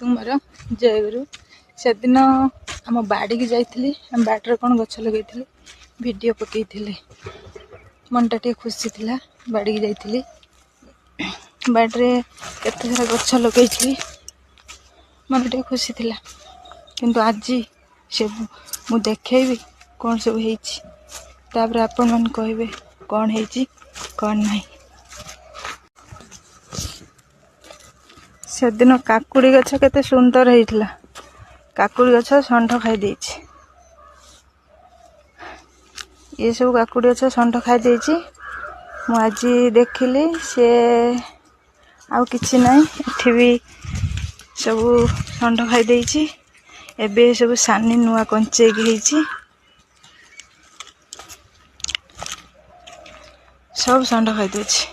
ସମସ୍ତଙ୍କୁ ମୋର ଜୟଗୁରୁ। ସେଦିନ ଆମ ବାଡ଼ିକି ଯାଇଥିଲି, ଆମ ବାଡ଼ିରେ କ'ଣ ଗଛ ଲଗେଇଥିଲି, ଭିଡ଼ିଓ ପକେଇଥିଲି। ମନଟା ଟିକେ ଖୁସି ଥିଲା। ବାଡ଼ିକି ଯାଇଥିଲି, ବାଡ଼ିରେ କେତେ ସାରା ଗଛ ଲଗେଇଥିଲି, ମନ ଟିକେ ଖୁସି ଥିଲା। କିନ୍ତୁ ଆଜି ସବୁ ମୁଁ ଦେଖେଇବି କ'ଣ ସବୁ ହେଇଛି, ତାପରେ ଆପଣମାନେ କହିବେ କ'ଣ ହେଇଛି କ'ଣ ନାହିଁ। ସେଦିନ କାକୁଡ଼ି ଗଛ କେତେ ସୁନ୍ଦର ହେଇଥିଲା, କାକୁଡ଼ି ଗଛ ଷଣ୍ଢ ଖାଇ ଦେଇଛି। ଏସବୁ କାକୁଡ଼ି ଗଛ ଷଣ୍ଢ ଖାଇ ଦେଇଛି। ମୁଁ ଆଜି ଦେଖିଲି ସେ ଆଉ କିଛି ନାହିଁ, ଏଠି ବି ସବୁ ଷଣ୍ଢ ଖାଇ ଦେଇଛି। ଏବେ ସବୁ ସାନି ନୂଆ କଞ୍ଚେଇକି ହେଇଛି, ସବୁ ଷଣ୍ଢ ଖାଇ ଦଉଛି।